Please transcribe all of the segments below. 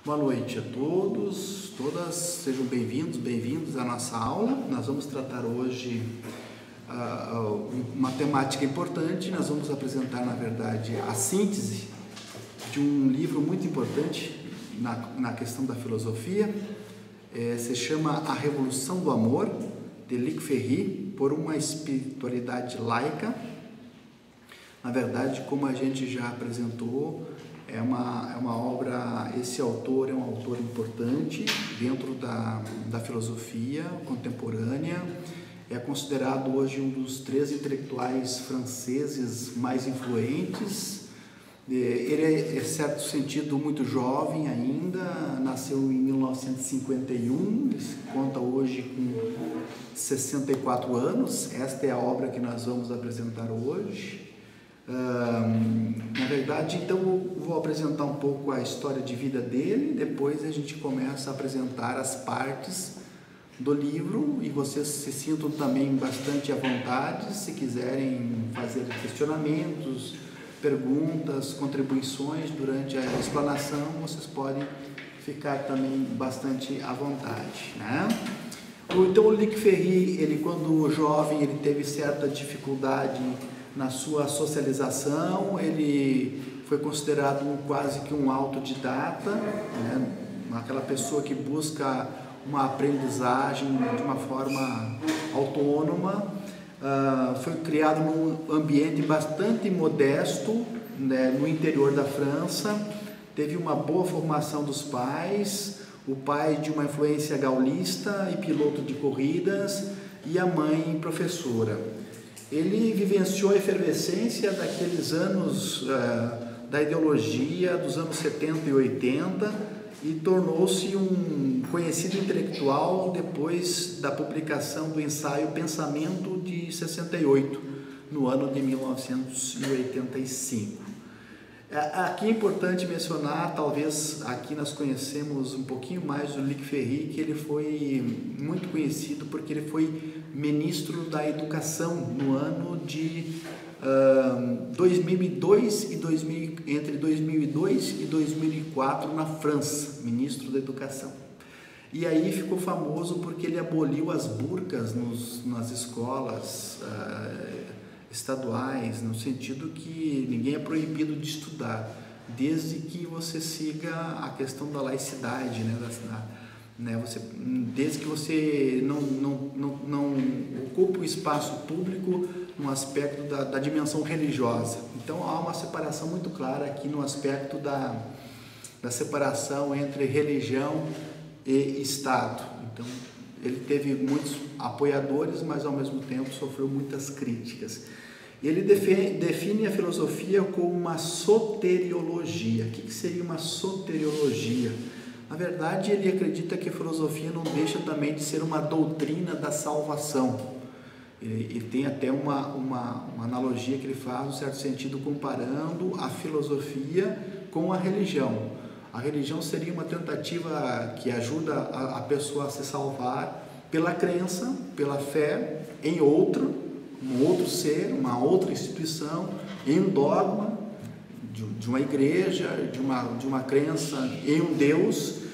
Boa noite a todos, todas, sejam bem-vindos à nossa aula. Nós vamos tratar hoje uma temática importante. Nós vamos apresentar, na verdade, a síntese de um livro muito importante na questão da filosofia. Se chama A Revolução do Amor, de Luc Ferry, por uma espiritualidade laica. Na verdade, como a gente já apresentou, é uma obra, esse autor é um autor importante dentro da filosofia contemporânea, é considerado hoje um dos 3 intelectuais franceses mais influentes. Ele é, em certo sentido, muito jovem ainda, nasceu em 1951, conta hoje com 64 anos, esta é a obra que nós vamos apresentar hoje. Na verdade, então eu vou apresentar um pouco a história de vida dele, depois a gente começa a apresentar as partes do livro e vocês se sintam também bastante à vontade, se quiserem fazer questionamentos, perguntas, contribuições durante a explanação, vocês podem ficar também bastante à vontade, né? Então o Luc Ferry, ele quando jovem, ele teve certa dificuldade na sua socialização, ele foi considerado quase que um autodidata, né? Aquela pessoa que busca uma aprendizagem de uma forma autônoma. Foi criado num ambiente bastante modesto, né, no interior da França, teve uma boa formação dos pais, o pai de uma influência gaulista e piloto de corridas, e a mãe professora. Ele vivenciou a efervescência daqueles anos da ideologia dos anos 70 e 80 e tornou-se um conhecido intelectual depois da publicação do ensaio Pensamento de 68, no ano de 1985. Aqui é importante mencionar, talvez aqui nós conhecemos um pouquinho mais do Luc Ferry, que ele foi muito conhecido porque ele foi ministro da Educação no ano de 2002 entre 2002 e 2004 na França, ministro da Educação. E aí ficou famoso porque ele aboliu as burcas nas escolas estaduais, no sentido que ninguém é proibido de estudar, desde que você siga a questão da laicidade, né? Desde que você não ocupe o espaço público no aspecto da dimensão religiosa. Então há uma separação muito clara aqui no aspecto da separação entre religião e Estado. Então ele teve muitos apoiadores, mas ao mesmo tempo sofreu muitas críticas. Ele define a filosofia como uma soteriologia. O que seria uma soteriologia? Na verdade, ele acredita que a filosofia não deixa também de ser uma doutrina da salvação. E tem até uma analogia que ele faz, no certo sentido, comparando a filosofia com a religião. A religião seria uma tentativa que ajuda a pessoa a se salvar pela crença, pela fé em um outro ser, uma outra instituição, em um dogma de uma igreja, de uma crença em um Deus.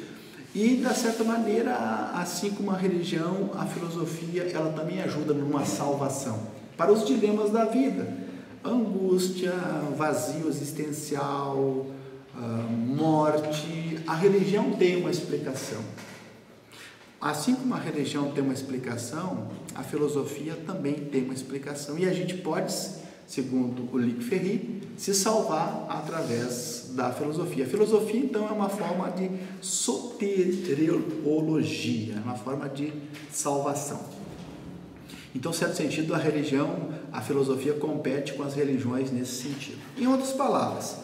E, de certa maneira, assim como a religião, a filosofia, ela também ajuda numa salvação para os dilemas da vida, angústia, vazio existencial, morte. A religião tem uma explicação. Assim como a religião tem uma explicação, a filosofia também tem uma explicação. E a gente pode, segundo o Luc Ferry, se salvar através da filosofia. A filosofia, então, é uma forma de soteriologia, uma forma de salvação. Então, em certo sentido, a filosofia compete com as religiões nesse sentido. Em outras palavras,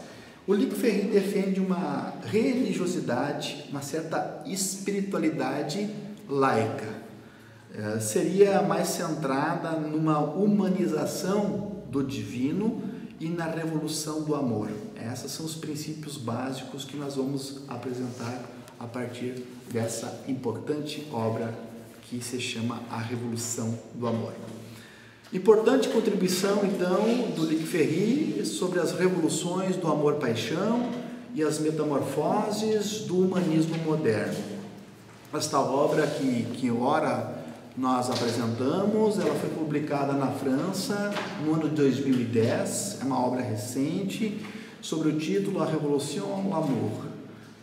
o Luc Ferry defende uma religiosidade, uma certa espiritualidade laica. Seria mais centrada numa humanização do divino e na revolução do amor. Esses são os princípios básicos que nós vamos apresentar a partir dessa importante obra que se chama A Revolução do Amor. Importante contribuição, então, do Luc Ferry sobre as revoluções do amor-paixão e as metamorfoses do humanismo moderno. Esta obra que ora nós apresentamos, ela foi publicada na França no ano de 2010, é uma obra recente, sobre o título A Revolution, l'Amour.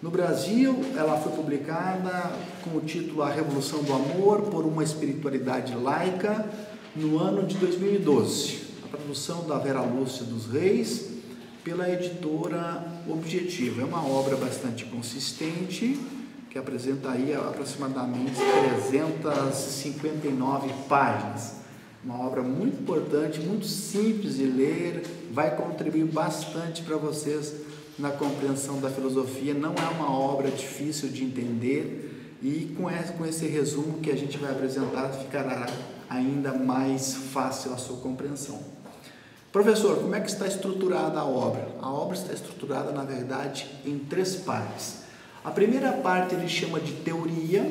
No Brasil, ela foi publicada com o título A Revolução do Amor por uma Espiritualidade Laica, no ano de 2012. A tradução da Vera Lúcia dos Reis, pela editora Objetivo. É uma obra bastante consistente, que apresenta aí aproximadamente 359 páginas. Uma obra muito importante, muito simples de ler, vai contribuir bastante para vocês na compreensão da filosofia. Não é uma obra difícil de entender e com esse resumo que a gente vai apresentar ficará ainda mais fácil a sua compreensão. Professor, como é que está estruturada a obra? A obra está estruturada, na verdade, em 3 partes. A primeira parte ele chama de teoria,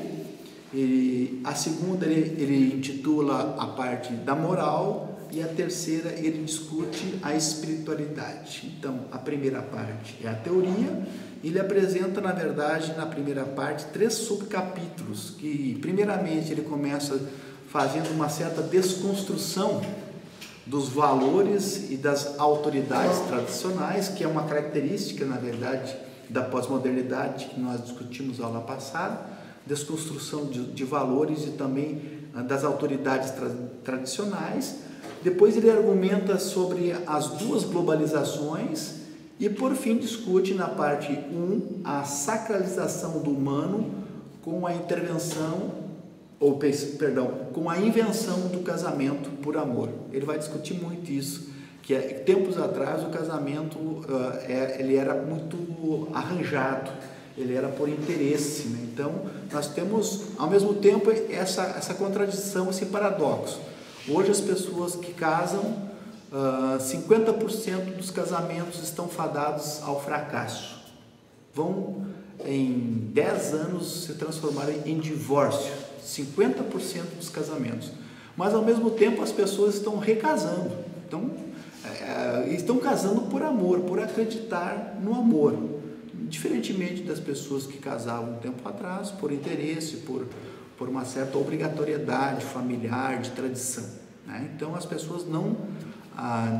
a segunda ele intitula a parte da moral e a terceira ele discute a espiritualidade. Então, a primeira parte é a teoria, ele apresenta, na verdade, na primeira parte, 3 subcapítulos, que primeiramente ele começa fazendo uma certa desconstrução dos valores e das autoridades tradicionais, que é uma característica, na verdade, da pós-modernidade que nós discutimos na aula passada, desconstrução de valores e também das autoridades tradicionais. Depois ele argumenta sobre as 2 globalizações e por fim discute na parte 1 a sacralização do humano com a intervenção com a invenção do casamento por amor. Ele vai discutir muito isso, que tempos atrás o casamento ele era muito arranjado, ele era por interesse, né? Então nós temos ao mesmo tempo essa contradição, esse paradoxo. Hoje as pessoas que casam, 50% dos casamentos estão fadados ao fracasso, vão em 10 anos se transformarem em divórcio, 50% dos casamentos, mas ao mesmo tempo as pessoas estão recasando, estão casando por amor, por acreditar no amor, diferentemente das pessoas que casavam um tempo atrás por interesse, por uma certa obrigatoriedade familiar, de tradição, né? Então as pessoas não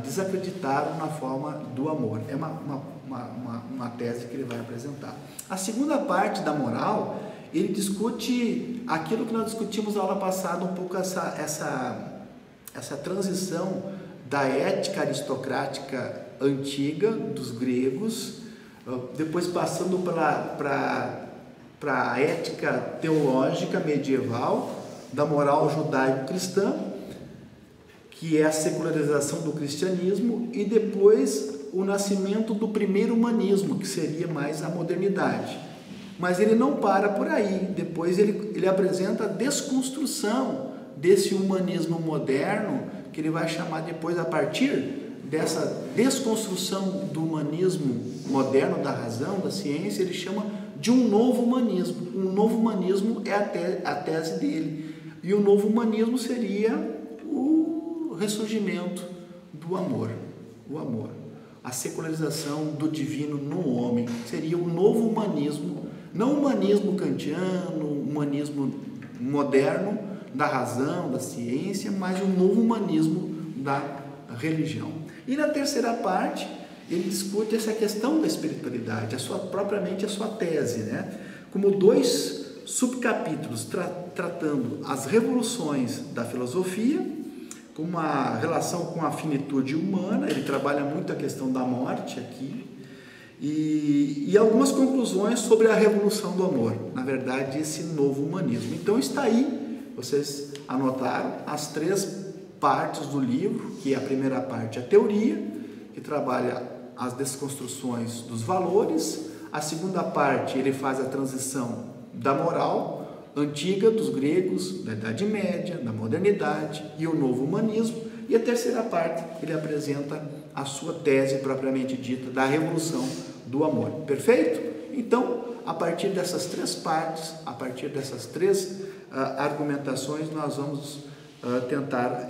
desacreditaram na forma do amor. É uma tese que ele vai apresentar. A segunda parte da moral, ele discute aquilo que nós discutimos na aula passada, um pouco essa transição da ética aristocrática antiga dos gregos, depois passando para a ética teológica medieval, da moral judaico-cristã, que é a secularização do cristianismo, e depois o nascimento do primeiro humanismo, que seria mais a modernidade. Mas ele não para por aí, depois ele apresenta a desconstrução desse humanismo moderno, que ele vai chamar depois, a partir dessa desconstrução do humanismo moderno, da razão, da ciência, ele chama de um novo humanismo. Um novo humanismo é a tese dele, e o novo humanismo seria o ressurgimento do amor, o amor, a secularização do divino no homem, seria o novo humanismo, não o humanismo kantiano, o humanismo moderno da razão, da ciência, mas o novo humanismo da religião. E na terceira parte, ele discute essa questão da espiritualidade, propriamente a sua tese, né? Como 2 subcapítulos tratando as revoluções da filosofia, com uma relação com a finitude humana, ele trabalha muito a questão da morte aqui, e algumas conclusões sobre a revolução do amor, na verdade, esse novo humanismo. Então está aí, vocês anotaram, as 3 partes do livro, que é a primeira parte, a teoria, que trabalha as desconstruções dos valores, a segunda parte ele faz a transição da moral antiga dos gregos, da Idade Média, da modernidade e o novo humanismo, e a terceira parte ele apresenta a sua tese propriamente dita da revolução do amor. Perfeito? Então, a partir dessas 3 partes, a partir dessas 3 argumentações, nós vamos tentar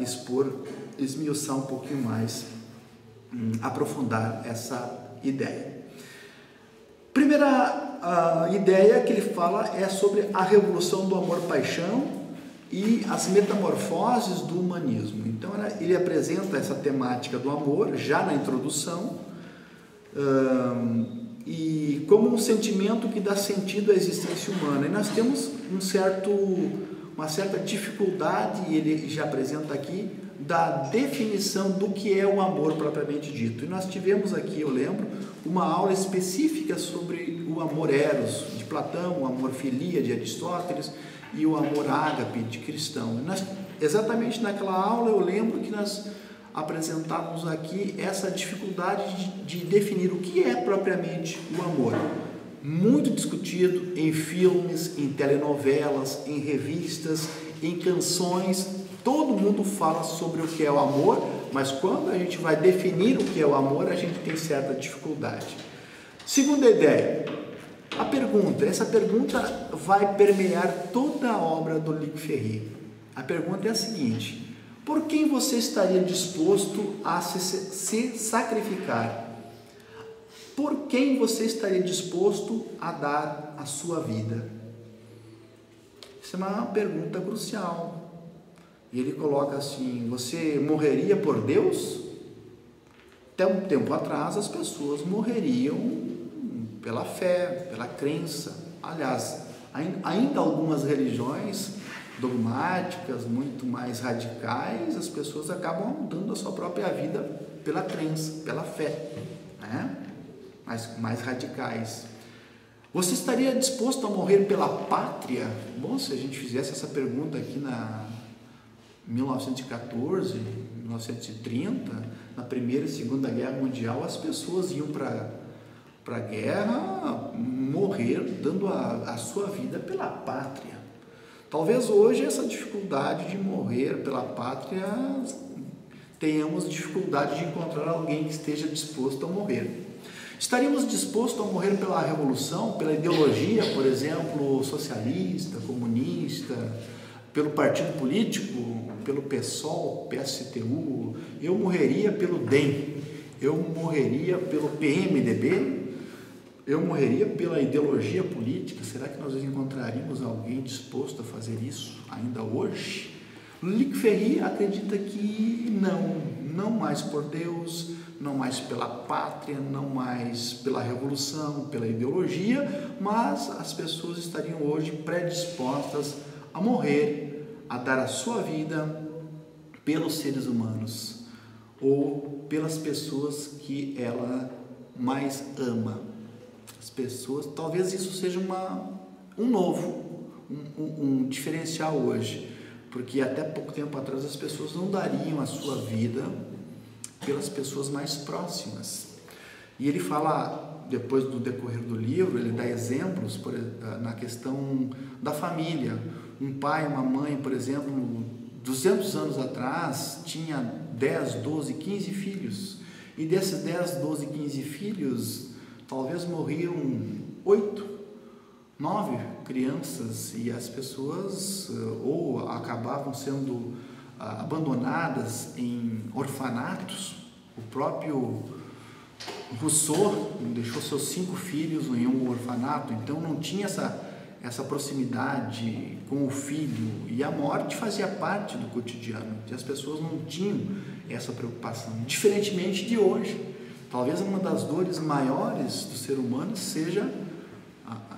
esmiuçar um pouquinho mais, aprofundar essa ideia. Primeira ideia que ele fala é sobre a revolução do amor-paixão e as metamorfoses do humanismo. Então ele apresenta essa temática do amor já na introdução, e como um sentimento que dá sentido à existência humana. E nós temos uma certa dificuldade, e ele já apresenta aqui, da definição do que é o amor propriamente dito. E nós tivemos aqui, eu lembro, uma aula específica sobre o amor eros de Platão, o amor filia de Aristóteles e o amor ágape de Cristão. Exatamente naquela aula eu lembro que nós apresentávamos aqui essa dificuldade de definir o que é propriamente o amor. Muito discutido em filmes, em telenovelas, em revistas, em canções. Todo mundo fala sobre o que é o amor, mas quando a gente vai definir o que é o amor, a gente tem certa dificuldade. Segunda ideia, essa pergunta vai permear toda a obra do Luc Ferry. A pergunta é a seguinte: por quem você estaria disposto a se sacrificar? Por quem você estaria disposto a dar a sua vida? Isso é uma pergunta crucial. E ele coloca assim: você morreria por Deus? Até um tempo atrás as pessoas morreriam pela fé, pela crença. Aliás, ainda algumas religiões dogmáticas, muito mais radicais, as pessoas acabam dando a sua própria vida pela crença, pela fé, né? mais radicais. Você estaria disposto a morrer pela pátria? Bom, se a gente fizesse essa pergunta aqui na 1914, 1930, na Primeira e Segunda Guerra Mundial, as pessoas iam para a guerra morrer dando a sua vida pela pátria. Talvez hoje essa dificuldade de morrer pela pátria, tenhamos dificuldade de encontrar alguém que esteja disposto a morrer. Estaríamos dispostos a morrer pela revolução, pela ideologia, por exemplo, socialista, comunista, pelo partido político, pelo PSOL, PSTU? Eu morreria pelo DEM, eu morreria pelo PMDB, eu morreria pela ideologia política. Será que nós encontraríamos alguém disposto a fazer isso ainda hoje? Luc Ferry acredita que não mais por Deus, não mais pela pátria, não mais pela revolução, pela ideologia, mas as pessoas estariam hoje predispostas a morrer, a dar a sua vida pelos seres humanos ou pelas pessoas que ela mais ama. As pessoas, talvez isso seja um diferencial hoje, porque até pouco tempo atrás as pessoas não dariam a sua vida pelas pessoas mais próximas. E ele fala, depois do decorrer do livro, ele dá exemplos na questão da família. Um pai, uma mãe, por exemplo, 200 anos atrás, tinha 10, 12, 15 filhos. E desses 10, 12, 15 filhos, talvez morriam 8, 9 crianças, e as pessoas ou acabavam sendo abandonadas em orfanatos. O próprio Rousseau deixou seus 5 filhos em um orfanato, então não tinha essa proximidade com o filho, e a morte fazia parte do cotidiano, e as pessoas não tinham essa preocupação, diferentemente de hoje. Talvez uma das dores maiores do ser humano seja,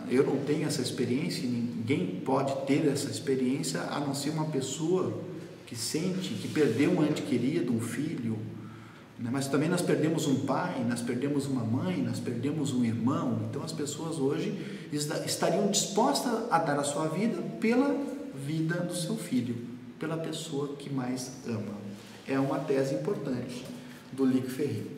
eu não tenho essa experiência, ninguém pode ter essa experiência a não ser uma pessoa que sente que perdeu um ente querido, um filho, né? Mas também nós perdemos um pai, nós perdemos uma mãe, nós perdemos um irmão. Então as pessoas hoje estariam dispostas a dar a sua vida pela vida do seu filho, pela pessoa que mais ama. É uma tese importante do Luc Ferry.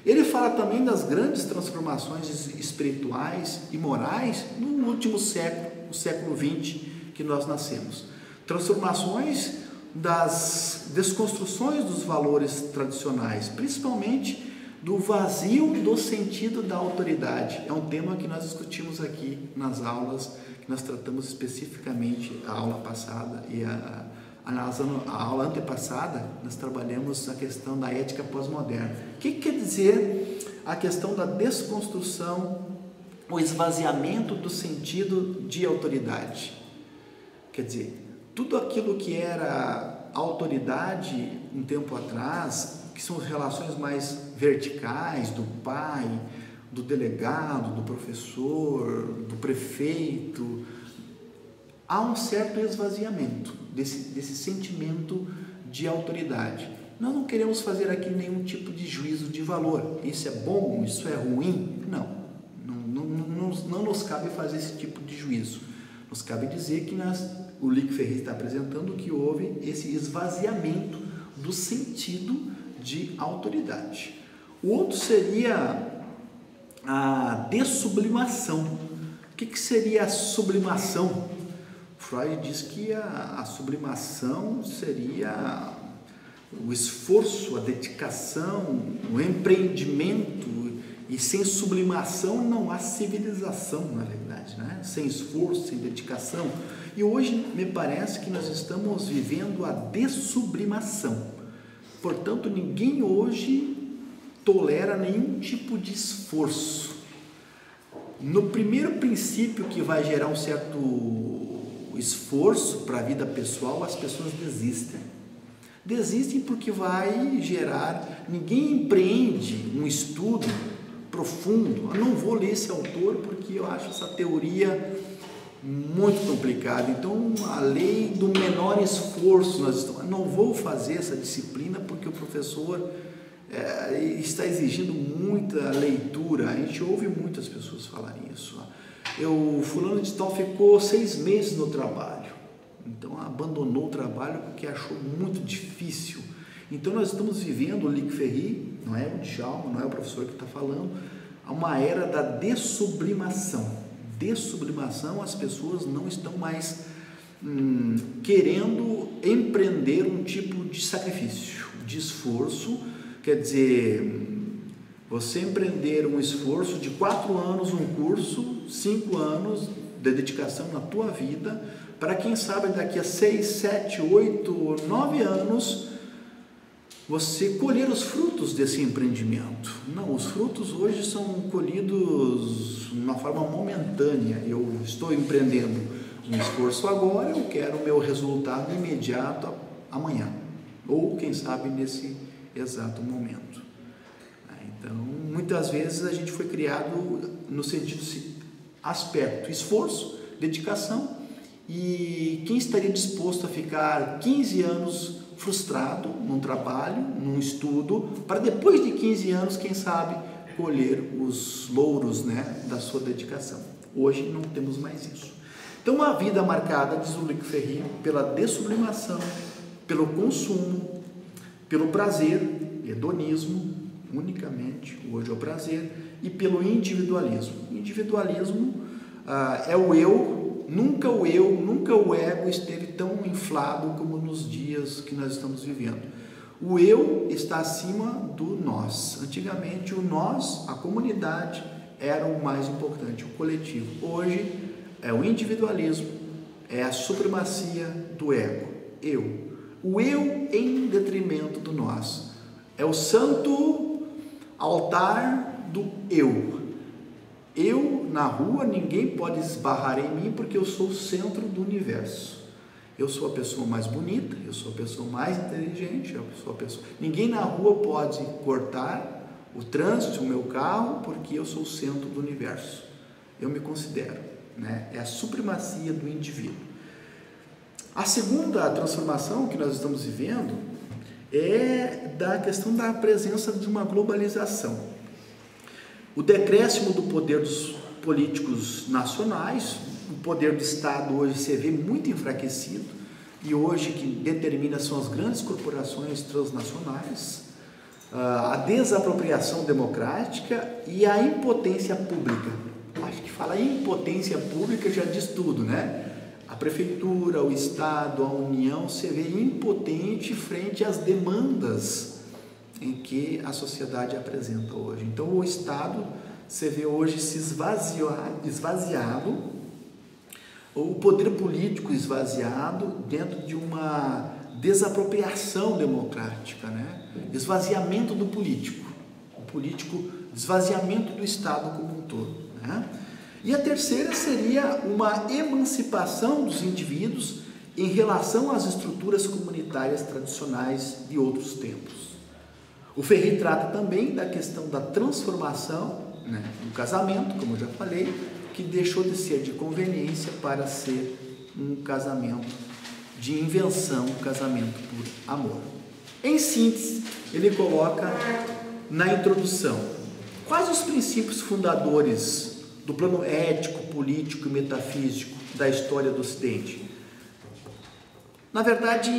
Ele fala também das grandes transformações espirituais e morais no último século, o século XX que nós nascemos. Transformações das desconstruções dos valores tradicionais, principalmente do vazio do sentido da autoridade. É um tema que nós discutimos aqui nas aulas, que nós tratamos especificamente a aula passada e a aula antepassada. Nós trabalhamos a questão da ética pós-moderna. O que quer dizer a questão da desconstrução o esvaziamento do sentido de autoridade. Quer dizer, tudo aquilo que era autoridade um tempo atrás, que são as relações mais verticais do pai, do delegado, do professor, do prefeito, há um certo esvaziamento desse sentimento de autoridade. Nós não queremos fazer aqui nenhum tipo de juízo de valor. Isso é bom, isso é ruim? Não nos cabe fazer esse tipo de juízo. Nos cabe dizer que o Lick Ferry está apresentando que houve esse esvaziamento do sentido de autoridade. O outro seria a dessublimação. O que seria a sublimação? Freud diz que a sublimação seria o esforço, a dedicação, o empreendimento, e sem sublimação não há civilização, na verdade, né? Sem esforço, sem dedicação. E hoje me parece que nós estamos vivendo a dessublimação. Portanto, ninguém hoje tolera nenhum tipo de esforço. No primeiro princípio que vai gerar um certo esforço para a vida pessoal, as pessoas desistem. Desistem porque vai gerar... Ninguém empreende um estudo profundo. Eu não vou ler esse autor porque eu acho essa teoria muito complicada. Então, a lei do menor esforço, não vou fazer essa disciplina porque o professor está exigindo muita leitura. A gente ouve muitas pessoas falarem isso. Fulano de tal ficou 6 meses no trabalho, então abandonou o trabalho porque achou muito difícil. Então nós estamos vivendo, o Lick Ferry, não é o Djalma, não é o professor que está falando, uma era da dessublimação. Dessublimação, as pessoas não estão mais querendo empreender um tipo de sacrifício, de esforço. Quer dizer, você empreender um esforço de 4 anos, um curso, 5 anos de dedicação na tua vida, para quem sabe daqui a 6, 7, 8, 9 anos você colher os frutos desse empreendimento. Não, os frutos hoje são colhidos de uma forma momentânea. Eu estou empreendendo um esforço agora, eu quero o meu resultado imediato amanhã, ou quem sabe nesse exato momento. Então, muitas vezes a gente foi criado no sentido aspecto, esforço, dedicação, e quem estaria disposto a ficar 15 anos frustrado num trabalho, num estudo, para depois de 15 anos, quem sabe, colher os louros, né, da sua dedicação. Hoje não temos mais isso. Então, uma vida marcada, diz o Lick Ferry, pela dessublimação, pelo consumo, pelo prazer, hedonismo, unicamente, hoje é o prazer, e pelo individualismo. O individualismo é o eu, nunca o ego esteve tão inflado como nos dias que nós estamos vivendo. O eu está acima do nós. Antigamente o nós, a comunidade, era o mais importante, o coletivo. Hoje é o individualismo, é a supremacia do ego, eu. O eu em detrimento do nós. É o santo altar do eu. Eu, na rua, ninguém pode esbarrar em mim porque eu sou o centro do universo. Eu sou a pessoa mais bonita, eu sou a pessoa mais inteligente, eu sou a pessoa... Ninguém na rua pode cortar o trânsito, o meu carro, porque eu sou o centro do universo. Eu me considero, né? É a supremacia do indivíduo. A segunda transformação que nós estamos vivendo é da questão da presença de uma globalização. O decréscimo do poder dos políticos nacionais, o poder do Estado hoje se vê muito enfraquecido, e hoje que determina são as grandes corporações transnacionais, a desapropriação democrática e a impotência pública. Acho que falar impotência pública já diz tudo, né? A prefeitura, o Estado, a União se vê impotente frente às demandas em que a sociedade apresenta hoje. Então o Estado se vê hoje se esvaziado, o poder político esvaziado dentro de uma desapropriação democrática, né? Esvaziamento do político, esvaziamento do Estado como um todo, né? E a terceira seria uma emancipação dos indivíduos em relação às estruturas comunitárias tradicionais de outros tempos. O Ferri trata também da questão da transformação, né, do casamento, como eu já falei, que deixou de ser de conveniência para ser um casamento de invenção, um casamento por amor. Em síntese, ele coloca na introdução quais os princípios fundadores do plano ético, político e metafísico da história do Ocidente. Na verdade,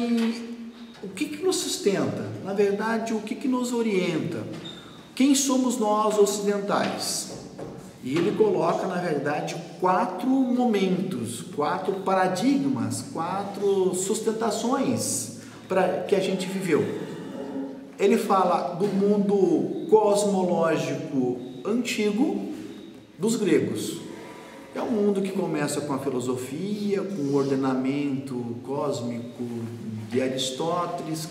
o que nos sustenta? Na verdade, o que nos orienta? Quem somos nós ocidentais? E ele coloca, na verdade, 4 momentos, 4 paradigmas, 4 sustentações para que a gente viveu. Ele fala do mundo cosmológico antigo dos gregos. É um mundo que começa com a filosofia, com o ordenamento cósmico de Aristóteles,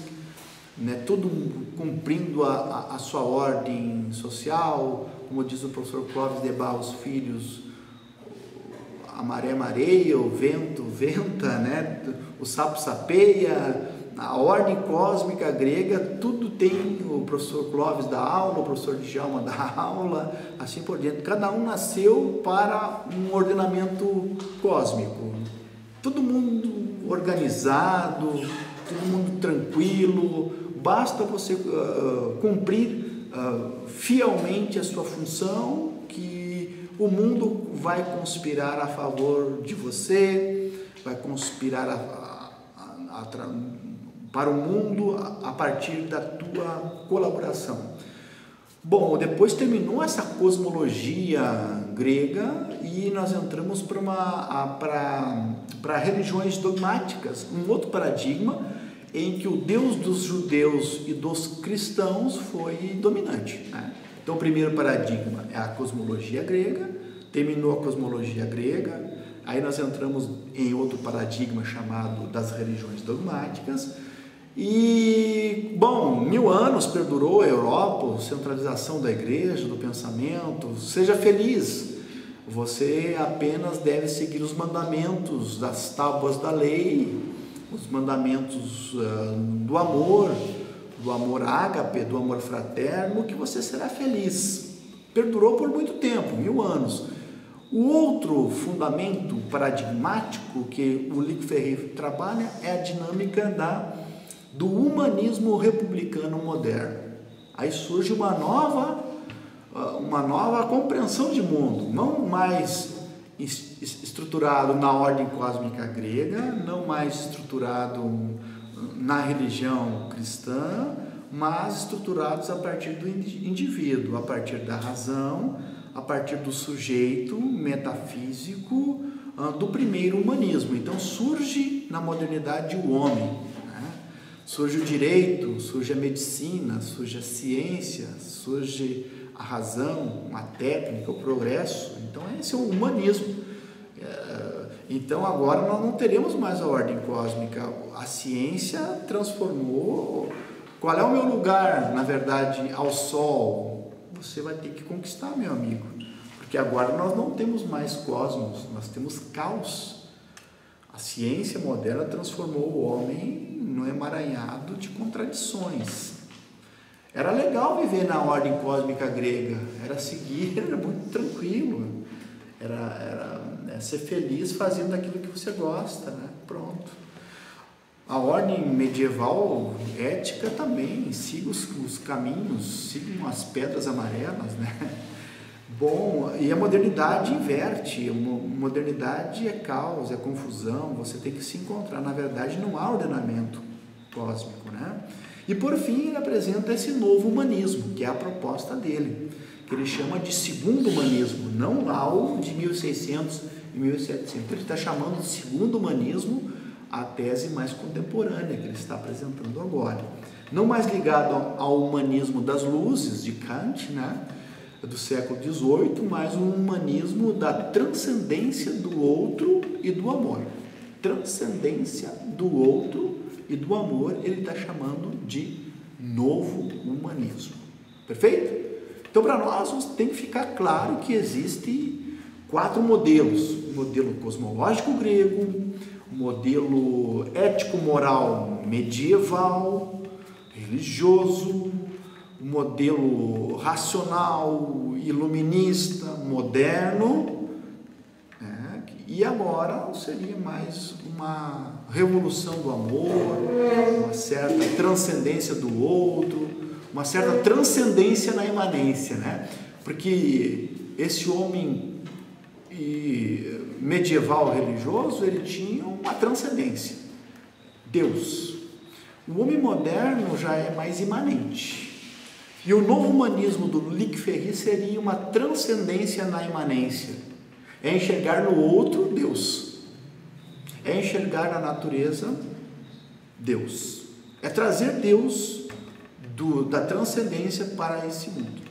né, tudo cumprindo a sua ordem social, como diz o professor Clóvis de Barros Filhos, a maré mareia, o vento venta, né, o sapo sapeia, a ordem cósmica grega, tudo tem. O professor Clóvis dá aula, o professor Djalma dá aula, assim por diante. Cada um nasceu para um ordenamento cósmico. Todo mundo organizado, todo mundo tranquilo. Basta você cumprir fielmente a sua função, que o mundo vai conspirar a favor de você, vai conspirar para o mundo a partir da tua colaboração. Bom, depois terminou essa cosmologia grega e nós entramos para religiões dogmáticas, um outro paradigma em que o Deus dos judeus e dos cristãos foi dominante, né? Então o primeiro paradigma é a cosmologia grega, terminou a cosmologia grega, aí nós entramos em outro paradigma chamado das religiões dogmáticas. E, bom, 1000 anos perdurou a Europa, centralização da igreja, do pensamento. Seja feliz, você apenas deve seguir os mandamentos das tábuas da lei, os mandamentos do amor ágape, do amor fraterno, que você será feliz. Perdurou por muito tempo, 1000 anos. O outro fundamento paradigmático que o Lick Ferry trabalha é a dinâmica do humanismo republicano moderno. Aí surge uma nova compreensão de mundo, não mais estruturado na ordem cósmica grega, não mais estruturado na religião cristã, mas estruturados a partir do indivíduo, a partir da razão, a partir do sujeito metafísico, do primeiro humanismo. Então surge na modernidade o homem, surge o direito, surge a medicina, surge a ciência, surge a razão, a técnica, o progresso. Então esse é o humanismo. Então agora nós não teremos mais a ordem cósmica. A ciência transformou. Qual é o meu lugar, na verdade, ao sol? Você vai ter que conquistar, meu amigo, porque agora nós não temos mais cosmos, nós temos caos. A ciência moderna transformou o homem no emaranhado de contradições. Era legal viver na ordem cósmica grega, era seguir, era muito tranquilo, era ser feliz fazendo aquilo que você gosta, né? Pronto. A ordem medieval ética também, siga os caminhos, sigam as pedras amarelas, né? Bom, e a modernidade inverte, modernidade é caos, é confusão, você tem que se encontrar, na verdade não há ordenamento cósmico, né? E por fim ele apresenta esse novo humanismo, que é a proposta dele, que ele chama de segundo humanismo, não lá o de 1600 e 1700, ele está chamando de segundo humanismo a tese mais contemporânea que ele está apresentando agora, não mais ligado ao humanismo das luzes de Kant, né? Do século XVIII, mas um humanismo da transcendência do outro e do amor. Transcendência do outro e do amor, ele está chamando de novo humanismo. Perfeito? Então, para nós tem que ficar claro que existe 4 modelos: o modelo cosmológico grego, o modelo ético-moral medieval, religioso, o modelo racional, iluminista, moderno, né? E agora seria mais uma revolução do amor, uma certa transcendência do outro, uma certa transcendência na imanência, né? Porque esse homem medieval religioso, ele tinha uma transcendência, Deus. O homem moderno já é mais imanente. E o novo humanismo do Luc Ferry seria uma transcendência na imanência. É enxergar no outro Deus. É enxergar na natureza Deus. É trazer Deus da transcendência para esse mundo.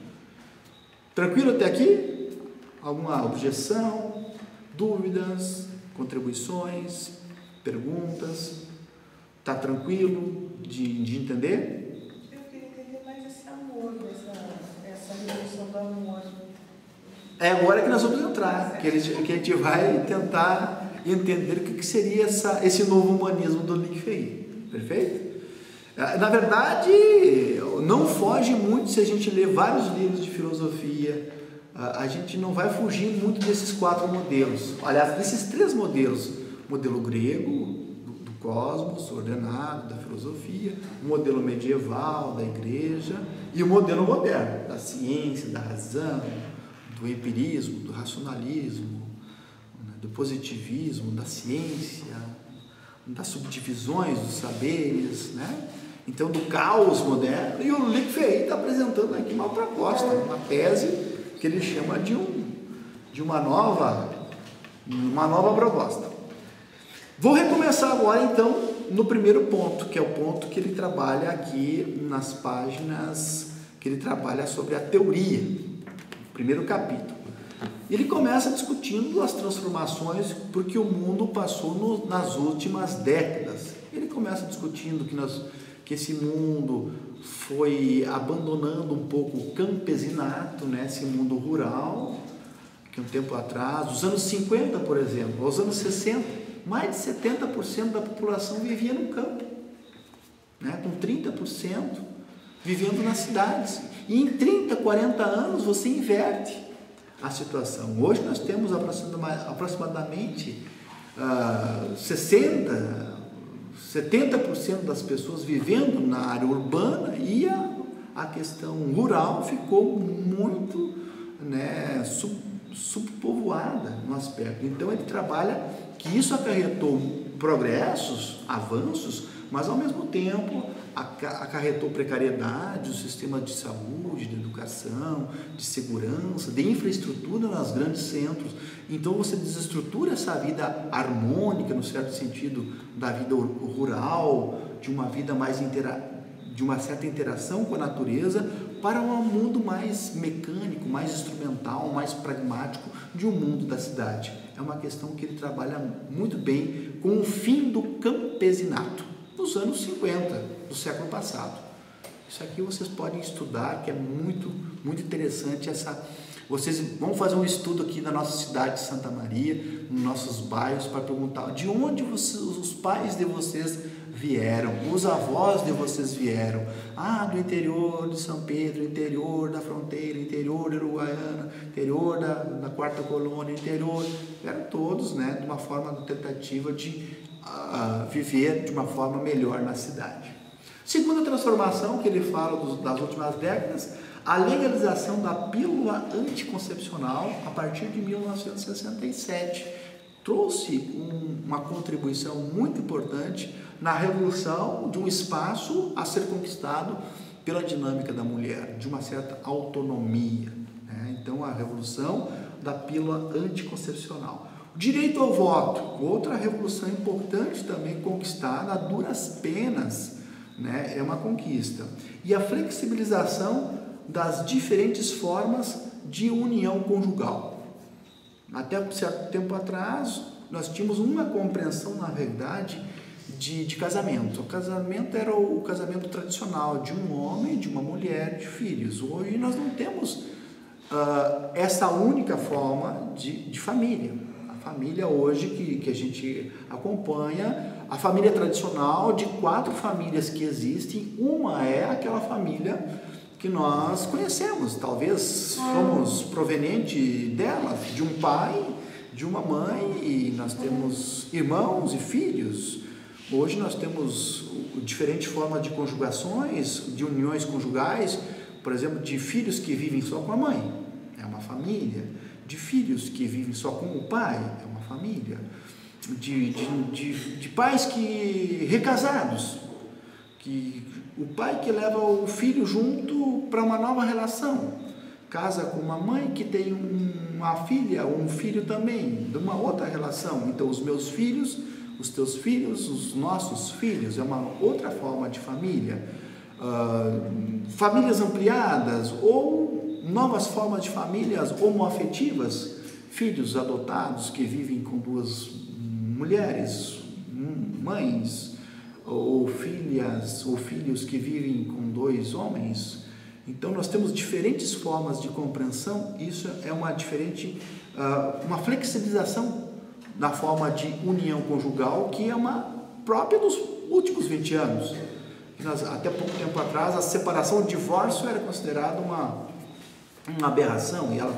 Tranquilo até aqui? Alguma objeção, dúvidas, contribuições, perguntas? Está tranquilo de entender? Eu queria entender mais esse amor, essa revolução do amor. É agora que nós vamos entrar, que a gente vai tentar entender o que seria esse novo humanismo do Luc Ferry. Perfeito? Na verdade, não foge muito se a gente ler vários livros de filosofia. A gente não vai fugir muito desses 4 modelos. Aliás, desses 3 modelos: o modelo grego, do cosmos ordenado, da filosofia, o modelo medieval, da igreja, e o modelo moderno, da ciência, da razão, do empirismo, do racionalismo, do positivismo, da ciência, das subdivisões dos saberes, né? Então, do caos moderno. E o Luc Ferry está apresentando aqui uma proposta, uma tese que ele chama de uma nova proposta. Vou recomeçar agora, então, no primeiro ponto, que é o ponto que ele trabalha aqui nas páginas que ele trabalha sobre a teoria, primeiro capítulo. Ele começa discutindo as transformações porque o mundo passou nas últimas décadas. Ele começa discutindo que esse mundo foi abandonando um pouco o campesinato, né? Esse mundo rural, que um tempo atrás, nos anos 50, por exemplo, aos anos 60, mais de 70% da população vivia no campo, né? Com 30% vivendo nas cidades. E em 30, 40 anos você inverte a situação. Hoje nós temos aproximadamente 70% das pessoas vivendo na área urbana, e a questão rural ficou muito, né, subpovoada no aspecto. Então ele trabalha que isso acarretou progressos, avanços, mas ao mesmo tempo acarretou precariedade, o sistema de saúde, de educação, de segurança, de infraestrutura nos grandes centros. Então você desestrutura essa vida harmônica, no certo sentido, da vida rural, de uma vida de uma certa interação com a natureza, para um mundo mais mecânico, mais instrumental, mais pragmático, de um mundo da cidade. É uma questão que ele trabalha muito bem com o fim do campesinato, nos anos 50 do século passado. Isso aqui vocês podem estudar, que é muito, muito interessante. Vocês vão fazer um estudo aqui na nossa cidade de Santa Maria, nos nossos bairros, para perguntar de onde os pais de vocês vieram, os avós de vocês vieram. Do interior de São Pedro, interior da fronteira, interior da Uruguaiana, interior da quarta colônia, interior. Eram todos, né, de uma forma, de tentativa de viver de uma forma melhor na cidade. Segunda transformação que ele fala das últimas décadas: a legalização da pílula anticoncepcional a partir de 1967. Trouxe uma contribuição muito importante na revolução de um espaço a ser conquistado pela dinâmica da mulher, de uma certa autonomia, né? Então, a revolução da pílula anticoncepcional. O direito ao voto, outra revolução importante também conquistada a duras penas, né? É uma conquista. E a flexibilização das diferentes formas de união conjugal. Até um certo tempo atrás, nós tínhamos uma compreensão, na verdade, de casamento. O casamento era o casamento tradicional de um homem, de uma mulher, de filhos. Hoje nós não temos essa única forma de família. A família hoje que a gente acompanha, a família tradicional, de 4 famílias que existem, uma é aquela família que nós conhecemos, talvez somos provenientes dela, de um pai, de uma mãe, e nós temos irmãos e filhos. Hoje nós temos diferentes formas de conjugações, de uniões conjugais, por exemplo, de filhos que vivem só com a mãe, é uma família; de filhos que vivem só com o pai, é uma família; de pais que recasados, que o pai que leva o filho junto para uma nova relação, casa com uma mãe que tem uma filha ou um filho também, de uma outra relação. Então, os meus filhos, os teus filhos, os nossos filhos, é uma outra forma de família. Famílias ampliadas ou novas formas de famílias homoafetivas, filhos adotados que vivem com 2 mulheres, mães, ou filhas ou filhos que vivem com 2 homens. Então nós temos diferentes formas de compreensão. Isso é uma flexibilização da forma de união conjugal, que é uma própria dos últimos 20 anos. Até pouco tempo atrás, a separação, o divórcio era considerado uma aberração, e ela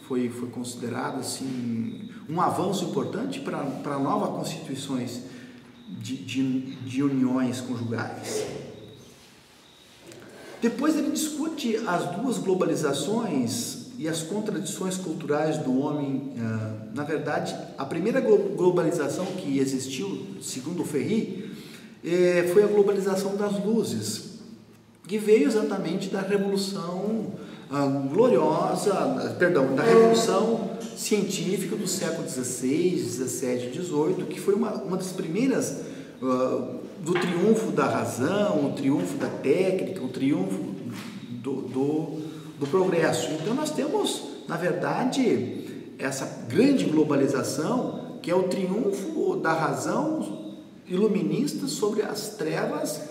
foi considerada assim, um avanço importante para novas constituições de uniões conjugais. Depois ele discute as 2 globalizações e as contradições culturais do homem. Na verdade, a primeira globalização que existiu, segundo Ferri, foi a globalização das luzes, que veio exatamente da Revolução da Revolução Científica do século XVI, XVII e XVIII, que foi uma das primeiras do triunfo da razão, o triunfo da técnica, o triunfo do progresso. Então nós temos, na verdade, essa grande globalização, que é o triunfo da razão iluminista sobre as trevas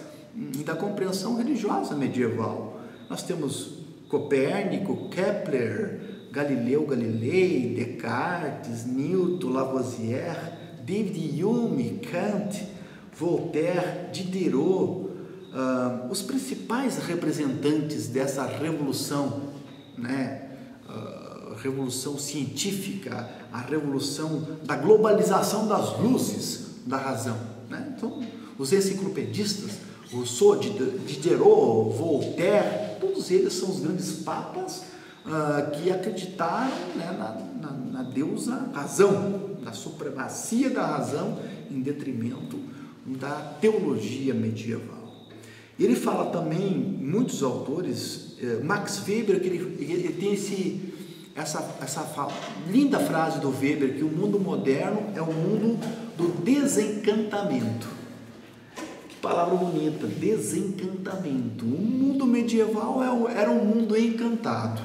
da compreensão religiosa medieval. Nós temos Copérnico, Kepler, Galileu Galilei, Descartes, Newton, Lavoisier, David Hume, Kant, Voltaire, Diderot, os principais representantes dessa revolução, revolução científica, a revolução da globalização das luzes da razão. Então, os enciclopedistas, Rousseau, Diderot, Voltaire, todos eles são os grandes papas que acreditaram na deusa razão, na supremacia da razão em detrimento da teologia medieval. Ele fala também, muitos autores, Max Weber, que ele tem essa linda frase do Weber, que o mundo moderno é o mundo do desencantamento. Que palavra bonita, desencantamento. O mundo medieval era um mundo encantado,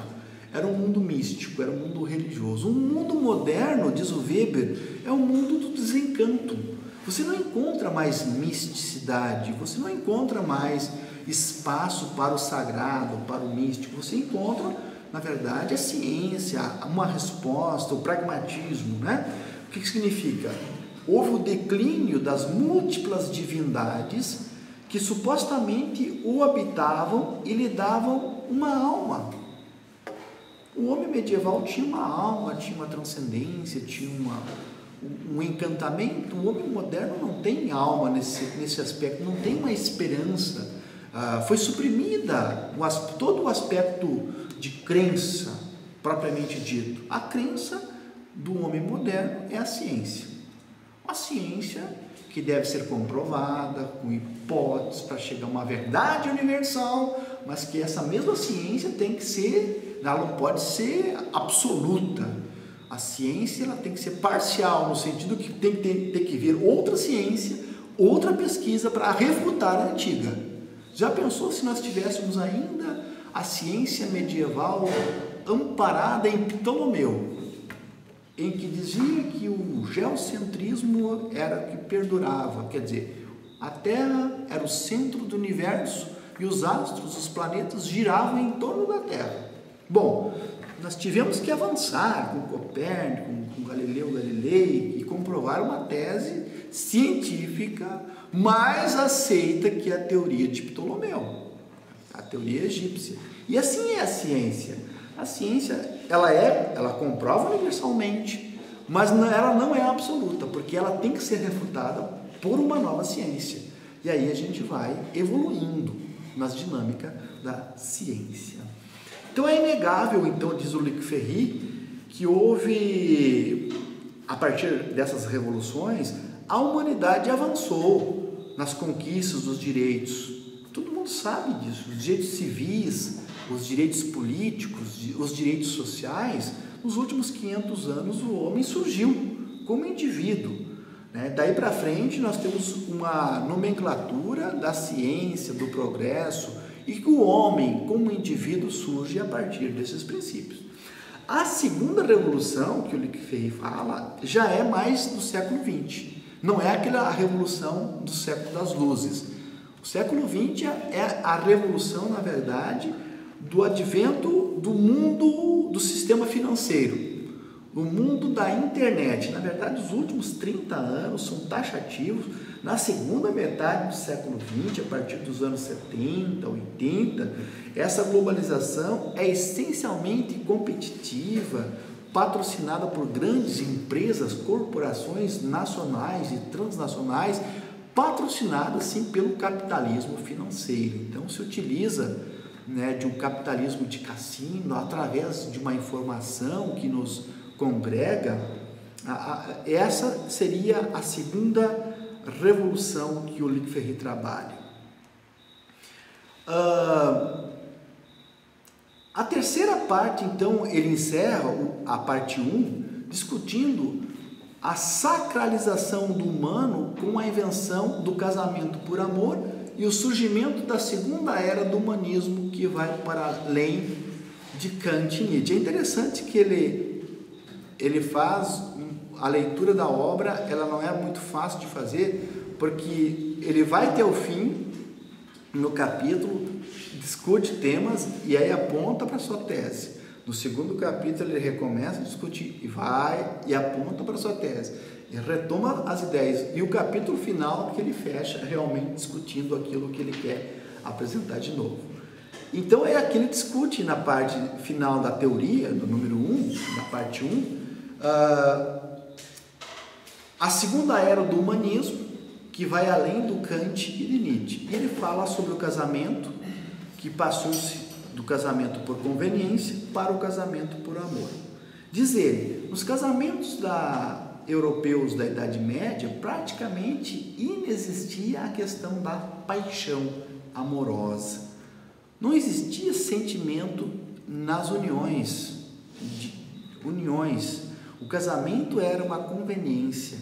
era um mundo místico, era um mundo religioso. O mundo moderno, diz o Weber, é o mundo do desencanto. Você não encontra mais misticidade, você não encontra mais espaço para o sagrado, para o místico. Você encontra, na verdade, a ciência, uma resposta, o pragmatismo, O que significa? Houve o declínio das múltiplas divindades que supostamente o habitavam e lhe davam uma alma. O homem medieval tinha uma alma, tinha uma transcendência, tinha um encantamento. O homem moderno não tem alma nesse aspecto, não tem uma esperança. Foi suprimida todo o aspecto de crença, propriamente dito. A crença do homem moderno é a ciência. A ciência que deve ser comprovada com hipóteses para chegar a uma verdade universal, mas que essa mesma ciência ela não pode ser absoluta. A ciência ela tem que ser parcial, no sentido que tem que vir outra ciência, outra pesquisa para refutar a antiga. Já pensou se nós tivéssemos ainda a ciência medieval amparada em Ptolomeu, em que dizia que o geocentrismo era o que perdurava, quer dizer, a Terra era o centro do universo e os astros, os planetas giravam em torno da Terra. Bom, nós tivemos que avançar com Copérnico, com Galileu Galilei e comprovar uma tese científica mais aceita que a teoria de Ptolomeu, a teoria egípcia. E assim é a ciência. A ciência, ela comprova universalmente, mas ela não é absoluta, porque ela tem que ser refutada por uma nova ciência. E aí a gente vai evoluindo nas dinâmicas da ciência. Então é inegável, então, diz o Luc Ferry, que houve, a partir dessas revoluções, a humanidade avançou nas conquistas dos direitos. Todo mundo sabe disso, os direitos civis, os direitos políticos, os direitos sociais. Nos últimos 500 anos o homem surgiu como indivíduo, né? Daí para frente nós temos uma nomenclatura da ciência, do progresso, e que o homem como indivíduo surge a partir desses princípios. A segunda revolução que o Luc Ferry fala já é mais do século XX, não é aquela revolução do século das luzes. O século XX é a revolução, na verdade, do advento do mundo do sistema financeiro, o mundo da internet. Na verdade, os últimos 30 anos são taxativos. Na segunda metade do século XX, a partir dos anos 70, 80, essa globalização é essencialmente competitiva, patrocinada por grandes empresas, corporações nacionais e transnacionais, patrocinadas sim pelo capitalismo financeiro. Então se utiliza, né, de um capitalismo de cassino através de uma informação que nos congrega. Essa seria a segunda revolução que o Luc Ferry trabalha. A terceira parte, então, ele encerra a parte 1 discutindo a sacralização do humano com a invenção do casamento por amor e o surgimento da segunda era do humanismo, que vai para além de Kant e Nietzsche. É interessante que ele faz a leitura da obra, ela não é muito fácil de fazer, porque ele vai até o fim no capítulo, discute temas e aí aponta para a sua tese. No segundo capítulo ele recomeça a discutir e vai e aponta para a sua tese e retoma as ideias, e o capítulo final que ele fecha realmente discutindo aquilo que ele quer apresentar de novo. Então é aqui que ele discute na parte final da teoria, no número 1, na parte 1, a segunda era do humanismo, que vai além do Kant e de Nietzsche. E ele fala sobre o casamento, que passou-se do casamento por conveniência para o casamento por amor. Diz ele, nos casamentos europeus da Idade Média, praticamente inexistia a questão da paixão amorosa. Não existia sentimento nas uniões. O casamento era uma conveniência,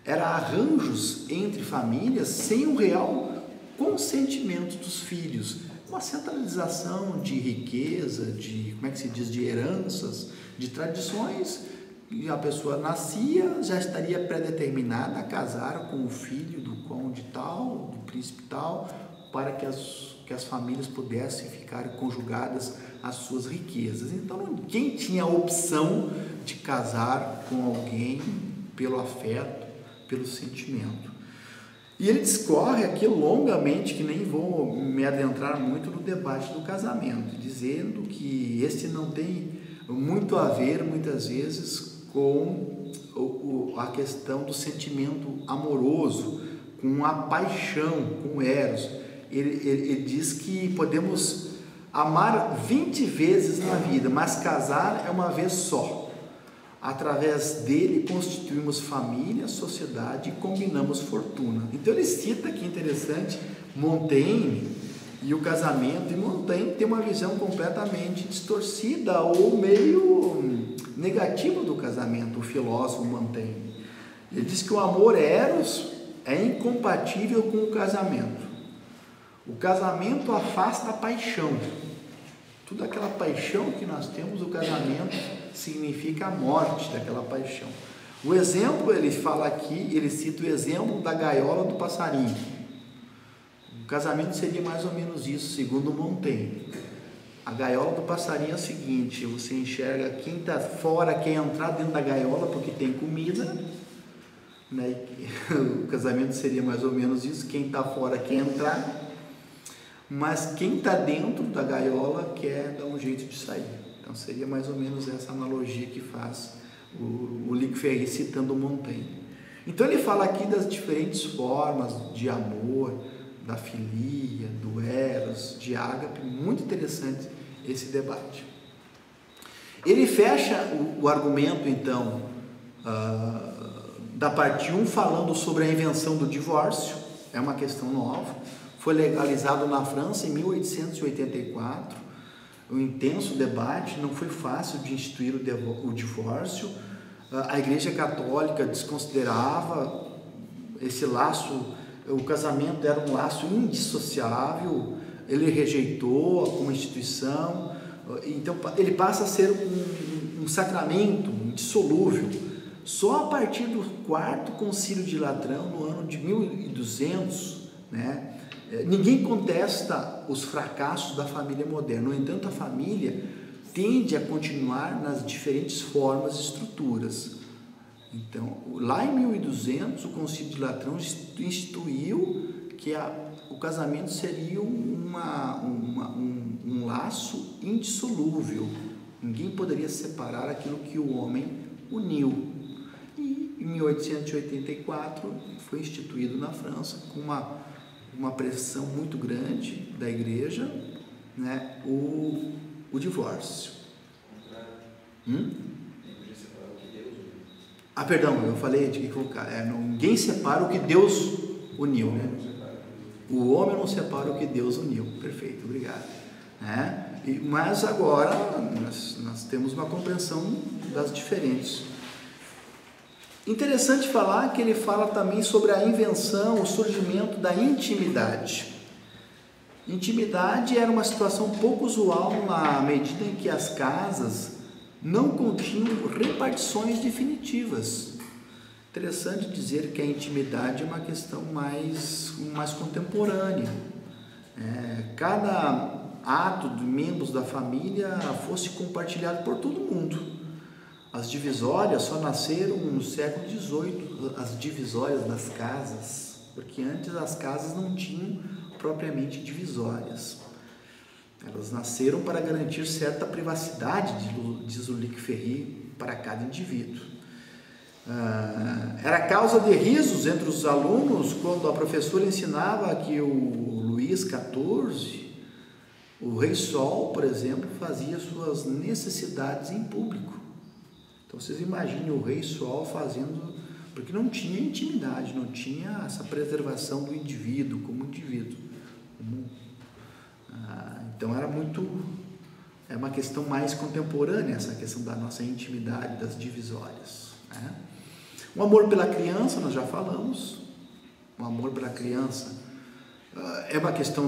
era arranjos entre famílias sem o real consentimento dos filhos, uma centralização de riqueza, de heranças, de tradições, e a pessoa nascia, já estaria predeterminada a casar com o filho do conde tal, do príncipe tal, para que as famílias pudessem ficar conjugadas às suas riquezas. Então ninguém tinha a opção de casar com alguém pelo afeto, pelo sentimento. E ele discorre aqui longamente, que nem vou me adentrar muito no debate do casamento, dizendo que esse não tem muito a ver, muitas vezes, com a questão do sentimento amoroso, com a paixão, com o eros. Ele diz que podemos amar 20 vezes na vida, mas casar é uma vez só. Através dele constituímos família, sociedade e combinamos fortuna. Então ele cita, que interessante, Montaigne e o casamento, e Montaigne tem uma visão completamente distorcida ou meio negativa do casamento, o filósofo Montaigne. Ele diz que o amor eros é incompatível com o casamento. O casamento afasta a paixão. Toda aquela paixão que nós temos, o casamento significa a morte daquela paixão. O exemplo, ele fala aqui, ele cita o exemplo da gaiola do passarinho. O casamento seria mais ou menos isso, segundo Montaigne. A gaiola do passarinho é o seguinte: você enxerga quem está fora, quer entrar dentro da gaiola porque tem comida, né? O casamento seria mais ou menos isso: quem está fora quer entrar, mas quem está dentro da gaiola quer dar um jeito de sair. Então seria mais ou menos essa analogia que faz o Lick Ferry citando Montaigne. Então ele fala aqui das diferentes formas de amor, da filia, do eros, de ágape. Muito interessante esse debate. Ele fecha o argumento então da parte 1 falando sobre a invenção do divórcio. É uma questão nova, foi legalizado na França em 1884, um intenso debate, não foi fácil de instituir o divórcio. A Igreja Católica desconsiderava esse laço, o casamento era um laço indissociável, ele rejeitou como instituição, então ele passa a ser um sacramento indissolúvel. Só a partir do 4º Concílio de Latrão, no ano de 1200, né, ninguém contesta os fracassos da família moderna. No entanto, a família tende a continuar nas diferentes formas e estruturas. Então, lá em 1200, o Concílio de Latrão instituiu que o casamento seria um laço indissolúvel. Ninguém poderia separar aquilo que o homem uniu. E em 1884 foi instituído na França, com uma pressão muito grande da igreja, né, o divórcio. Perdão, eu falei de que colocar. Ninguém separa o que Deus uniu, né? O homem não separa o que Deus uniu. Perfeito, obrigado. Mas agora nós temos uma compreensão das diferentes. Interessante falar que ele fala também sobre a invenção, o surgimento da intimidade. Intimidade era uma situação pouco usual na medida em que as casas não continham repartições definitivas. Interessante dizer que a intimidade é uma questão mais contemporânea. Cada ato de membros da família fosse compartilhado por todo mundo. As divisórias só nasceram no século XVIII, as divisórias das casas, porque antes as casas não tinham propriamente divisórias. Elas nasceram para garantir certa privacidade, diz o Lick Ferry, para cada indivíduo. Era causa de risos entre os alunos quando a professora ensinava que o Luís XIV, o Rei Sol, por exemplo, fazia suas necessidades em público. Então vocês imaginem o Rei Sol fazendo, porque não tinha intimidade, não tinha essa preservação do indivíduo como indivíduo. Então é uma questão mais contemporânea, essa questão da nossa intimidade, das divisórias. O amor pela criança, nós já falamos. O amor pela criança é uma questão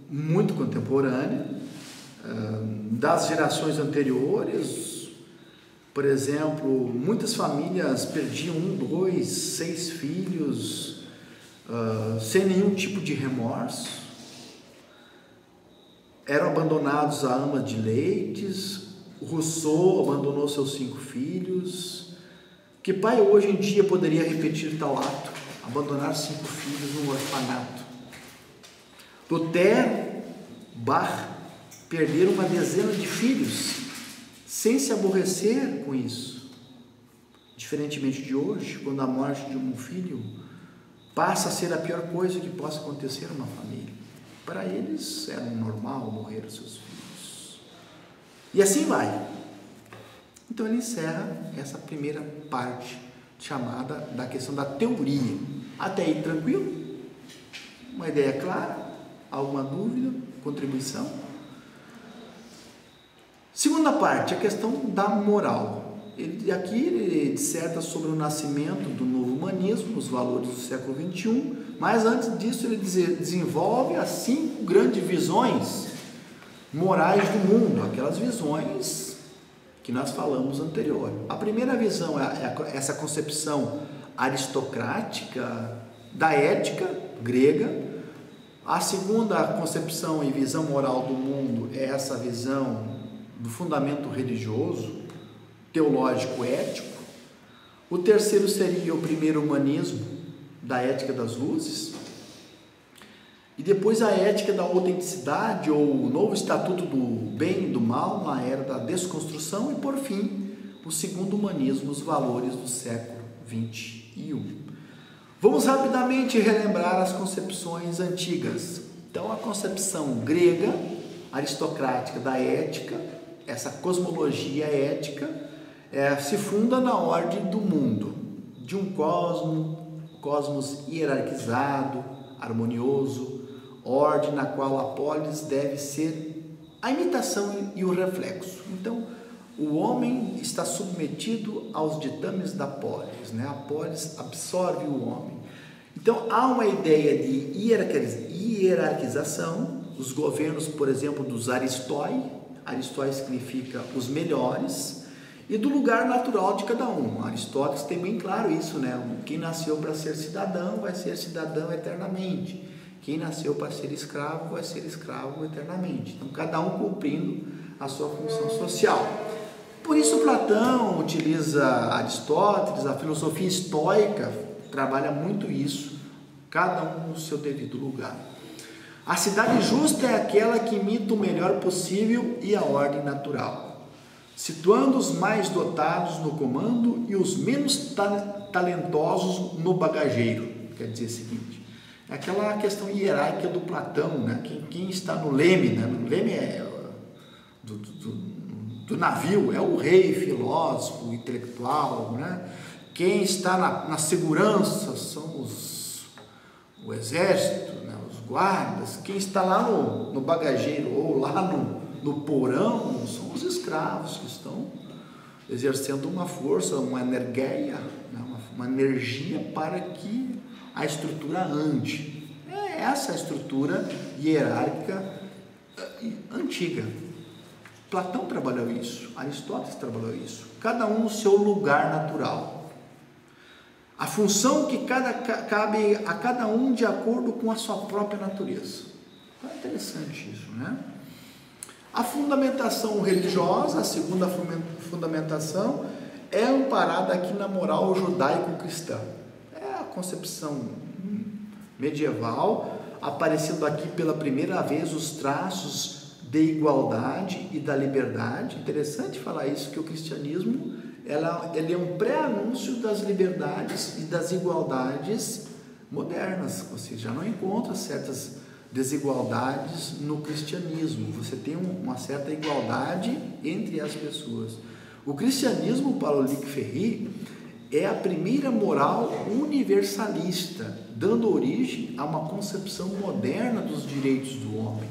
muito contemporânea, das gerações anteriores. Por exemplo, muitas famílias perdiam 1, 2, 6 filhos sem nenhum tipo de remorso. Eram abandonados a ama de leites. Rousseau abandonou seus 5 filhos. Que pai hoje em dia poderia repetir tal ato? Abandonar 5 filhos num orfanato. Lutero, Bach perderam uma dezena de filhos sem se aborrecer com isso. Diferentemente de hoje, quando a morte de um filho passa a ser a pior coisa que possa acontecer a uma família. Para eles era normal morrer os seus filhos. E assim vai. Então ele encerra essa primeira parte chamada da questão da teoria. Até aí tranquilo? Uma ideia clara? Alguma dúvida? Contribuição? Segunda parte, a questão da moral. Ele disserta sobre o nascimento do novo humanismo, os valores do século XXI, mas antes disso ele desenvolve as 5 grandes visões morais do mundo, aquelas visões que nós falamos anterior. A primeira visão é essa concepção aristocrática da ética grega. A segunda concepção e visão moral do mundo é essa visão do fundamento religioso, teológico, ético. O terceiro seria o primeiro humanismo, da ética das luzes. E depois a ética da autenticidade, ou o novo estatuto do bem e do mal na era da desconstrução. E por fim, o segundo humanismo, os valores do século XXI. Vamos rapidamente relembrar as concepções antigas. Então, a concepção grega, aristocrática da ética, essa cosmologia ética, se funda na ordem do mundo, de um cosmos hierarquizado, harmonioso, ordem na qual a polis deve ser a imitação e o reflexo. Então, o homem está submetido aos ditames da polis, né? A polis absorve o homem. Então, há uma ideia de hierarquização. Os governos, por exemplo, dos aristói significa os melhores, e do lugar natural de cada um. Aristóteles tem bem claro isso, né? Quem nasceu para ser cidadão vai ser cidadão eternamente. Quem nasceu para ser escravo vai ser escravo eternamente. Então, cada um cumprindo a sua função social. Por isso, Platão utiliza Aristóteles, a filosofia estoica trabalha muito isso, cada um no seu devido lugar. A cidade justa é aquela que imita o melhor possível e a ordem natural, situando os mais dotados no comando e os menos talentosos no bagageiro. Quer dizer o seguinte, é aquela questão hierárquica do Platão, né? Quem está no leme, né? O leme é do navio, é o rei, filósofo, intelectual, né? Quem está na segurança são o exército, né? Os guardas. Quem está lá no bagageiro ou lá no porão são os escravos que estão exercendo uma força, uma energia, né? uma energia para que a estrutura ande. É essa a estrutura hierárquica antiga. Platão trabalhou isso, Aristóteles trabalhou isso, cada um no seu lugar natural. A função que cabe a cada um de acordo com a sua própria natureza. É interessante isso, né? A fundamentação religiosa, a segunda fundamentação, é amparada aqui na moral judaico-cristã. É a concepção medieval, aparecendo aqui pela primeira vez os traços de igualdade e da liberdade. Interessante falar isso, que o cristianismo ele é um pré-anúncio das liberdades e das igualdades modernas. Você já não encontra certas desigualdades no cristianismo, você tem uma certa igualdade entre as pessoas. O cristianismo, para o Luc Ferry, é a primeira moral universalista, dando origem a uma concepção moderna dos direitos do homem,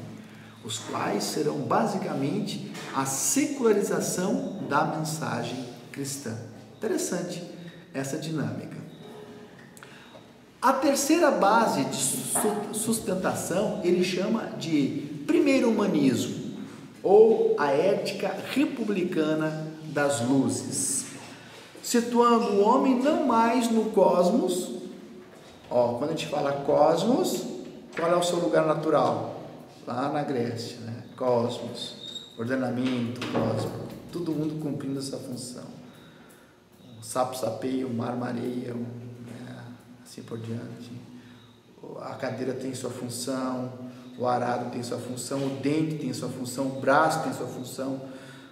os quais serão basicamente a secularização da mensagem cristã. Interessante essa dinâmica. A terceira base de sustentação ele chama de primeiro humanismo, ou a ética republicana das luzes, situando o homem não mais no cosmos. Quando a gente fala cosmos, qual é o seu lugar natural? Lá na Grécia, né? Cosmos, ordenamento cósmico, todo mundo cumprindo essa função. O sapo sapeia, o mar mareia, assim por diante. A cadeira tem sua função, o arado tem sua função, o dente tem sua função, o braço tem sua função,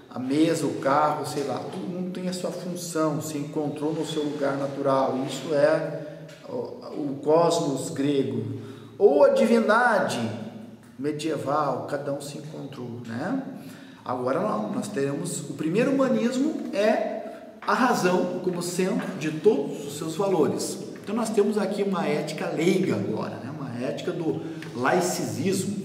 a mesa, o carro, sei lá, todo mundo tem a sua função, se encontrou no seu lugar natural. Isso é o cosmos grego. Ou a divindade medieval, cada um se encontrou, né? Agora não, nós teremos o primeiro humanismo, é a razão como centro de todos os seus valores. Então nós temos aqui uma ética leiga agora, né? Uma ética do laicismo.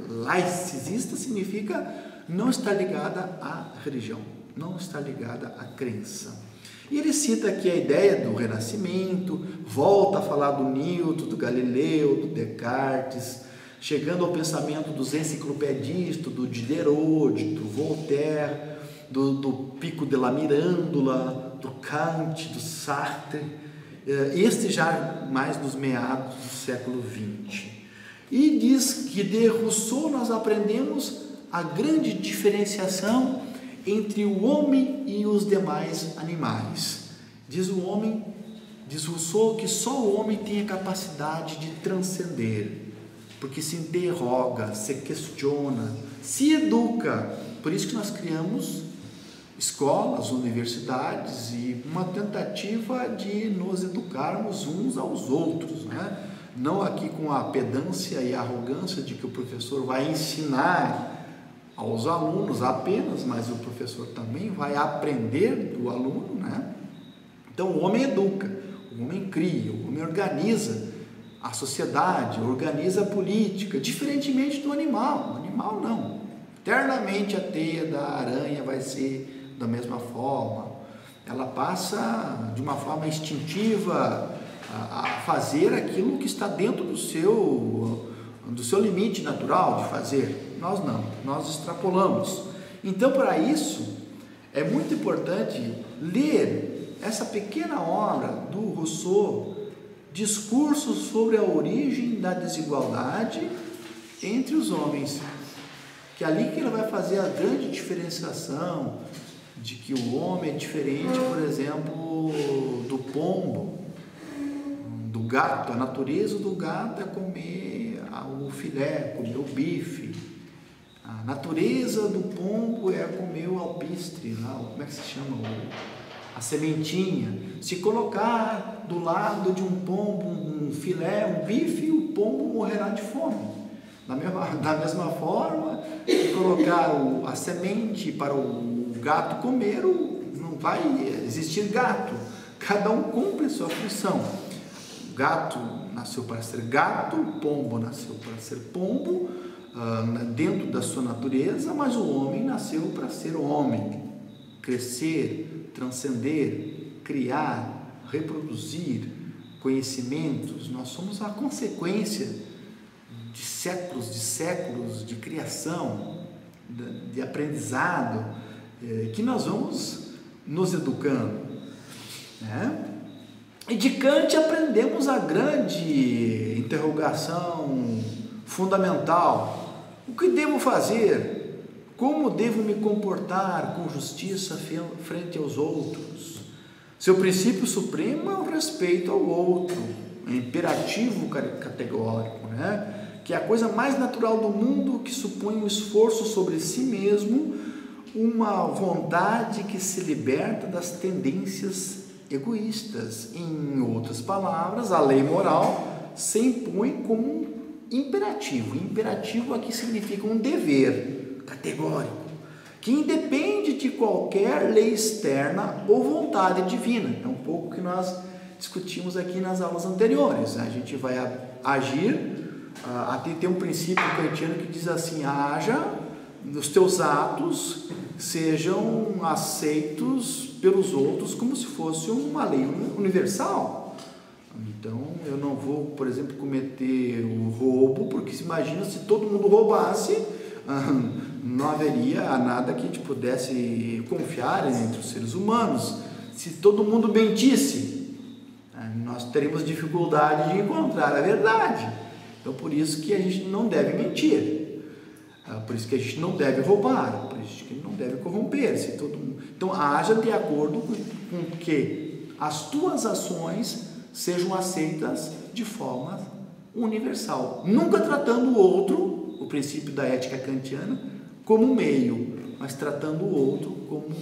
Laicista significa não estar ligada à religião, não estar ligada à crença. E ele cita aqui a ideia do Renascimento, volta a falar do Newton, do Galileu, do Descartes, chegando ao pensamento dos enciclopedistas, do Diderot, do Voltaire, do Pico de la Mirandola, do Kant, do Sartre, este já mais nos meados do século XX. E diz que de Rousseau nós aprendemos a grande diferenciação entre o homem e os demais animais. Diz Rousseau que só o homem tem a capacidade de transcender, porque se interroga, se questiona, se educa. Por isso que nós criamos escolas, universidades e uma tentativa de nos educarmos uns aos outros, né? Não aqui com a pedância e a arrogância de que o professor vai ensinar aos alunos apenas, mas o professor também vai aprender do aluno, né? Então o homem educa, o homem cria, o homem organiza a sociedade, organiza a política, diferentemente do animal. O animal não. Eternamente a teia da aranha vai ser da mesma forma. Ela passa de uma forma instintiva a fazer aquilo que está dentro do seu limite natural de fazer. Nós não, nós extrapolamos. Então, para isso, é muito importante ler essa pequena obra do Rousseau, Discursos sobre a origem da desigualdade entre os homens, que é ali que ele vai fazer a grande diferenciação de que o homem é diferente, por exemplo, do pombo, do gato. A natureza do gato é comer o filé, comer o bife. A natureza do pombo é comer o alpiste, como é que se chama? A sementinha. Se colocar do lado de um pombo um filé, um bife, o pombo morrerá de fome. Da mesma forma, se colocar a semente para o gato comer, não vai existir gato. Cada um cumpre a sua função. O gato nasceu para ser gato, o pombo nasceu para ser pombo, dentro da sua natureza, mas o homem nasceu para ser homem, crescer, transcender, criar, reproduzir conhecimentos. Nós somos a consequência de séculos de criação, de aprendizado, que nós vamos nos educando, né? E de Kant aprendemos a grande interrogação fundamental: o que devo fazer? Como devo me comportar com justiça frente aos outros? Seu princípio supremo é o respeito ao outro, é imperativo categórico, né? Que é a coisa mais natural do mundo, que supõe um esforço sobre si mesmo, uma vontade que se liberta das tendências egoístas. Em outras palavras, a lei moral se impõe como um imperativo. Imperativo aqui significa um dever categórico, que independe de qualquer lei externa ou vontade divina. É um pouco que nós discutimos aqui nas aulas anteriores. A gente vai agir, até tem um princípio kantiano que diz assim: haja, os teus atos sejam aceitos pelos outros como se fosse uma lei universal. Então, eu não vou, por exemplo, cometer o roubo, porque se imagina se todo mundo roubasse, não haveria nada que a gente pudesse confiar entre os seres humanos. Se todo mundo mentisse, nós teríamos dificuldade de encontrar a verdade. Então, por isso que a gente não deve mentir, por isso que a gente não deve roubar, por isso que não deve corromper. Então, haja de acordo com que as tuas ações sejam aceitas de forma universal, nunca tratando o outro, o princípio da ética kantiana, como um meio, mas tratando o outro como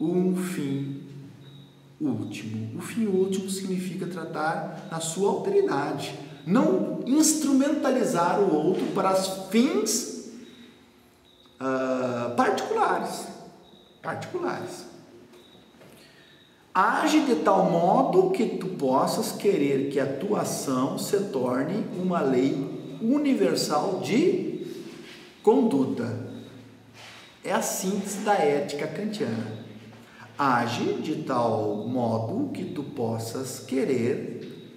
um fim último. O fim último significa tratar na sua alteridade, não instrumentalizar o outro para fins particulares. Age de tal modo que tu possas querer que a tua ação se torne uma lei universal de conduta. É a síntese da ética kantiana. Age de tal modo que tu possas querer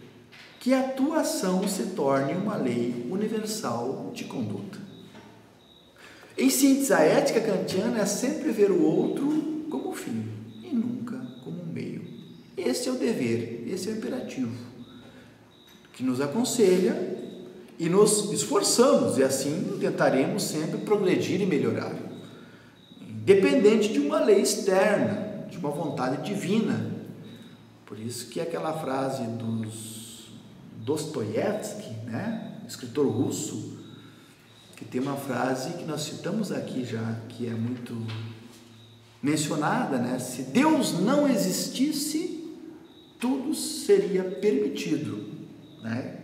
que a tua ação se torne uma lei universal de conduta. Em síntese, a ética kantiana é sempre ver o outro como fim e nunca como meio. Esse é o dever, esse é o imperativo que nos aconselha e nos esforçamos, e assim tentaremos sempre progredir e melhorar, independente de uma lei externa, de uma vontade divina. Por isso que aquela frase dos Dostoiévski, né, escritor russo, que tem uma frase que nós citamos aqui já, que é muito mencionada, né? Se Deus não existisse, tudo seria permitido, né?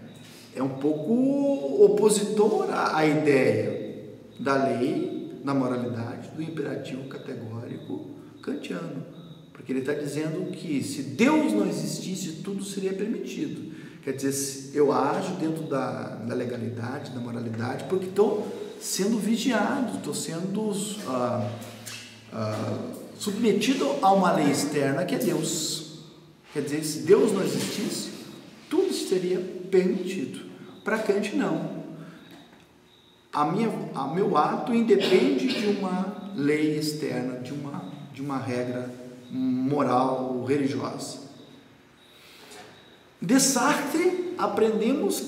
É um pouco opositor à ideia da lei, da moralidade, do imperativo categórico kantiano, porque ele está dizendo que se Deus não existisse, tudo seria permitido. Quer dizer, eu ajo dentro da legalidade, da moralidade, porque estou sendo vigiado, estou sendo submetido a uma lei externa que é Deus. Quer dizer, se Deus não existisse, tudo seria permitido. Para Kant, não. Meu ato independe de uma lei externa, de uma regra moral, religiosa. De Sartre, aprendemos